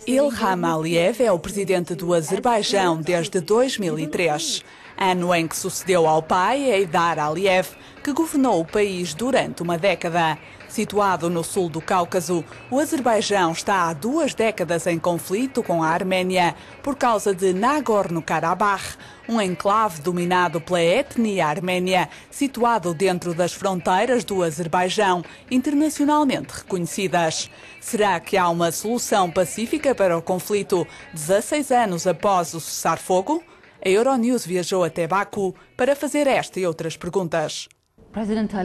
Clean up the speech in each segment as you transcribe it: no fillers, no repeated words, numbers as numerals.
Ilham Aliyev é o presidente do Azerbaijão desde 2003, ano em que sucedeu ao pai, Heydar Aliyev, que governou o país durante uma década. Situado no sul do Cáucaso, o Azerbaijão está há 2 décadas em conflito com a Arménia por causa de Nagorno-Karabakh, um enclave dominado pela etnia arménia, situado dentro das fronteiras do Azerbaijão, internacionalmente reconhecidas. Será que há uma solução pacífica para o conflito 16 anos após o cessar-fogo? A Euronews viajou até Baku para fazer esta e outras perguntas. Presidente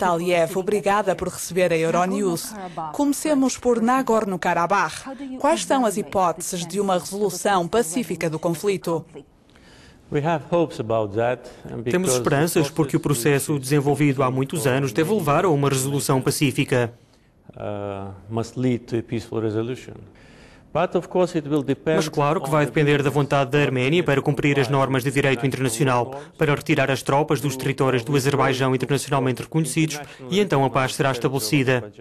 Aliyev, obrigada por receber a Euronews. Comecemos por Nagorno-Karabakh. Quais são as hipóteses de uma resolução pacífica do conflito? Temos esperanças porque o processo desenvolvido há muitos anos deve levar a uma resolução pacífica. Mas claro que vai depender da vontade da Arménia para cumprir as normas de direito internacional, para retirar as tropas dos territórios do Azerbaijão internacionalmente reconhecidos, e então a paz será estabelecida.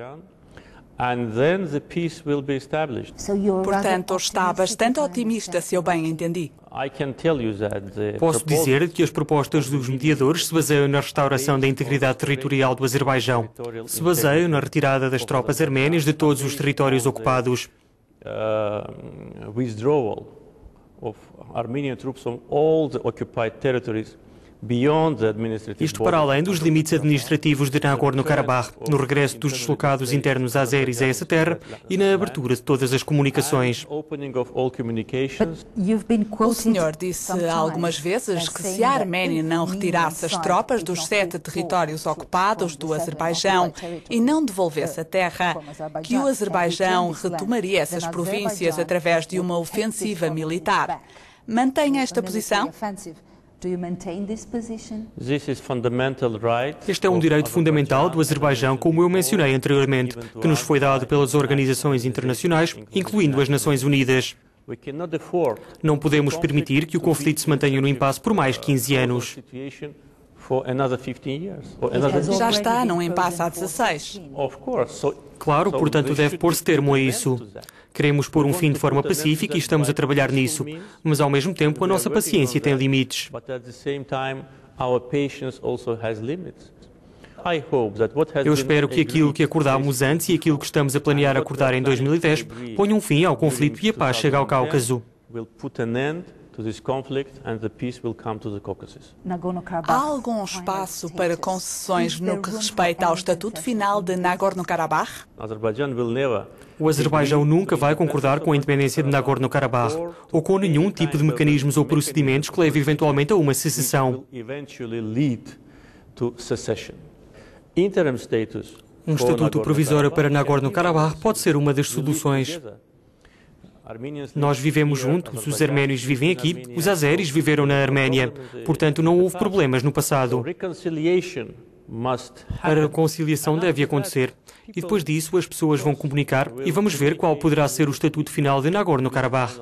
Portanto, está bastante otimista, se eu bem entendi. Posso dizer que as propostas dos mediadores se baseiam na restauração da integridade territorial do Azerbaijão, se baseiam na retirada das tropas arménias de todos os territórios ocupados. Withdrawal of Armenian troops from all the occupied territories beyond the administrative Isto para além dos limites administrativos de Nagorno-Karabakh, no regresso dos deslocados internos azeris a essa terra e na abertura de todas as comunicações. O senhor disse algumas vezes que se a Arménia não retirasse as tropas dos 7 territórios ocupados do Azerbaijão e não devolvesse a terra, que o Azerbaijão retomaria essas províncias através de uma ofensiva militar. Mantém esta posição? Este é um direito fundamental do Azerbaijão, como eu mencionei anteriormente, que nos foi dado pelas organizações internacionais, incluindo as Nações Unidas. Não podemos permitir que o conflito se mantenha no impasse por mais 15 anos. Já está num impasse há 16. Claro, portanto deve pôr-se termo a isso. Queremos pôr um fim de forma pacífica e estamos a trabalhar nisso, mas ao mesmo tempo a nossa paciência tem limites. Eu espero que aquilo que acordámos antes e aquilo que estamos a planear acordar em 2010 ponha um fim ao conflito e a paz chegue ao Cáucaso. Há algum espaço para concessões no que respeita ao estatuto final de Nagorno-Karabakh? O Azerbaijão nunca vai concordar com a independência de Nagorno-Karabakh ou com nenhum tipo de mecanismos ou procedimentos que leve eventualmente a uma secessão. Um estatuto provisório para Nagorno-Karabakh pode ser uma das soluções. Nós vivemos juntos, os arménios vivem aqui, os azeris viveram na Arménia, portanto não houve problemas no passado. A reconciliação deve acontecer e depois disso as pessoas vão comunicar e vamos ver qual poderá ser o estatuto final de Nagorno-Karabakh.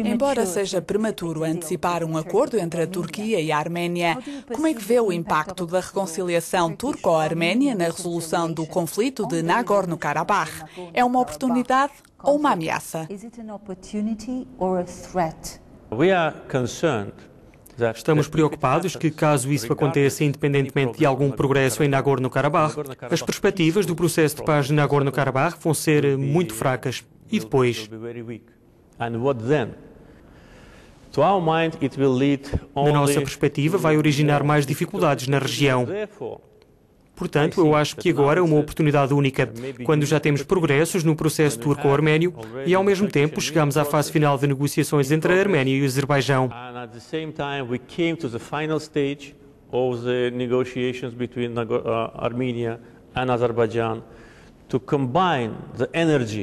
Embora seja prematuro antecipar um acordo entre a Turquia e a Arménia, como é que vê o impacto da reconciliação turco-arménia na resolução do conflito de Nagorno-Karabakh? É uma oportunidade ou uma ameaça? Estamos preocupados que, caso isso aconteça independentemente de algum progresso em Nagorno-Karabakh, as perspectivas do processo de paz de Nagorno-Karabakh vão ser muito fracas. E depois? Na nossa perspectiva, vai originar mais dificuldades na região. Portanto, eu acho que agora é uma oportunidade única, quando já temos progressos no processo turco-arménio e, ao mesmo tempo, chegamos à fase final de negociações entre a Arménia e o Azerbaijão.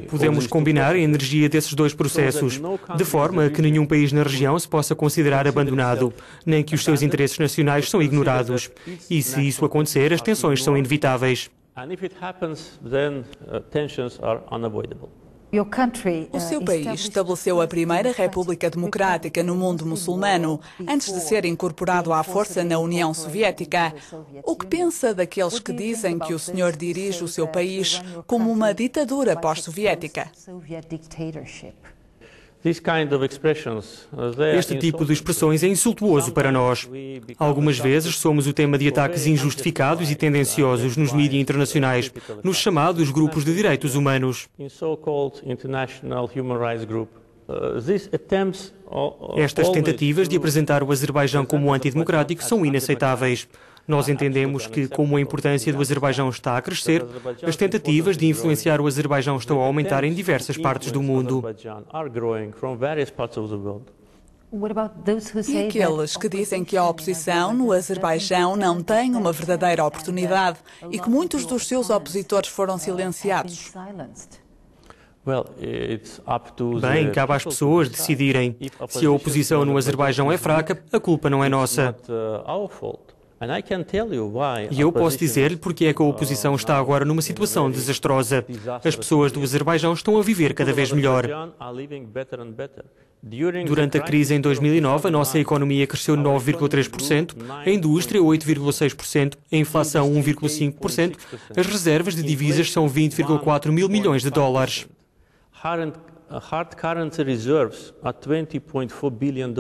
Podemos combinar a energia desses dois processos, de forma a que nenhum país na região se possa considerar abandonado, nem que os seus interesses nacionais são ignorados. E se isso acontecer, as tensões são inevitáveis. O seu país estabeleceu a primeira república democrática no mundo muçulmano, antes de ser incorporado à força na União Soviética. O que pensa daqueles que dizem que o senhor dirige o seu país como uma ditadura pós-soviética? Este tipo de expressões é insultuoso para nós. Algumas vezes somos o tema de ataques injustificados e tendenciosos nos mídias internacionais, nos chamados grupos de direitos humanos. Estas tentativas de apresentar o Azerbaijão como antidemocrático são inaceitáveis. Nós entendemos que, como a importância do Azerbaijão está a crescer, as tentativas de influenciar o Azerbaijão estão a aumentar em diversas partes do mundo. E aqueles que dizem que a oposição no Azerbaijão não tem uma verdadeira oportunidade e que muitos dos seus opositores foram silenciados? Bem, cabe às pessoas decidirem. Se a oposição no Azerbaijão é fraca, a culpa não é nossa. E eu posso dizer-lhe porque é que a oposição está agora numa situação desastrosa. As pessoas do Azerbaijão estão a viver cada vez melhor. Durante a crise em 2009, a nossa economia cresceu 9,3%, a indústria 8,6%, a inflação 1,5%, as reservas de divisas são 20,4 mil milhões de dólares. Hard currency reserves are $20.4 billion.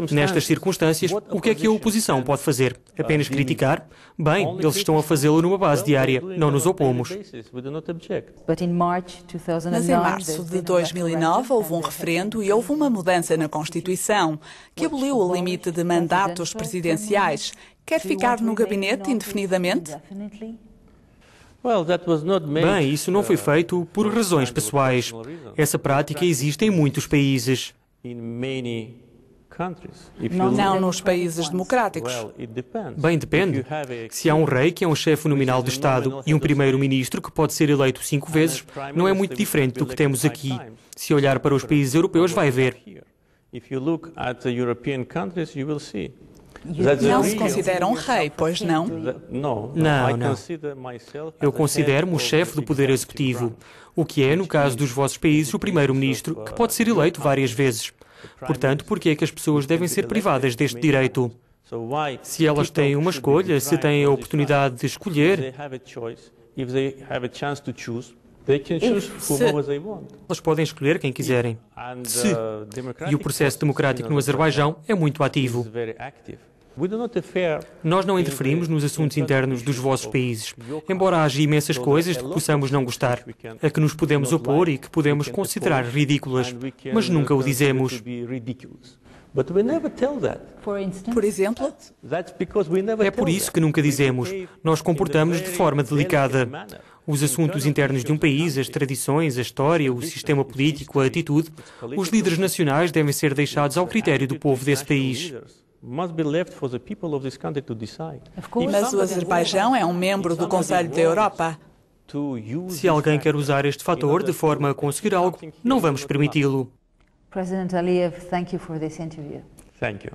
Nestas circunstâncias, o que é que a oposição pode fazer? Apenas criticar? Bem, eles estão a fazê-lo numa base diária. Não nos opomos. Mas em março de 2009 houve um referendo e houve uma mudança na Constituição que aboliu o limite de mandatos presidenciais. Quer ficar no gabinete indefinidamente? Bem, isso não foi feito por razões pessoais. Essa prática existe em muitos países. Não nos países democráticos. Bem, depende. Se há um rei que é um chefe nominal de Estado e um primeiro-ministro que pode ser eleito 5 vezes, não é muito diferente do que temos aqui. Se olhar para os países europeus, vai ver. Não se considera um rei, pois não? Não. Eu considero-me o chefe do Poder Executivo, o que é, no caso dos vossos países, o primeiro-ministro, que pode ser eleito várias vezes. Portanto, por que é que as pessoas devem ser privadas deste direito? Se elas têm uma escolha, se têm a oportunidade de escolher, elas podem escolher quem quiserem. E o processo democrático no Azerbaijão é muito ativo. Nós não interferimos nos assuntos internos dos vossos países, embora haja imensas coisas de que possamos não gostar, a que nos podemos opor e que podemos considerar ridículas, mas nunca o dizemos. Por exemplo? É por isso que nunca dizemos. Nós comportamos de forma delicada. Os assuntos internos de um país, as tradições, a história, o sistema político, a atitude, os líderes nacionais devem ser deixados ao critério do povo desse país. Mas o Azerbaijão é um membro do Conselho da Europa. Se alguém quer usar este fator de forma a conseguir algo, não vamos permiti-lo. President Aliyev, thank you for this interview. Thank you.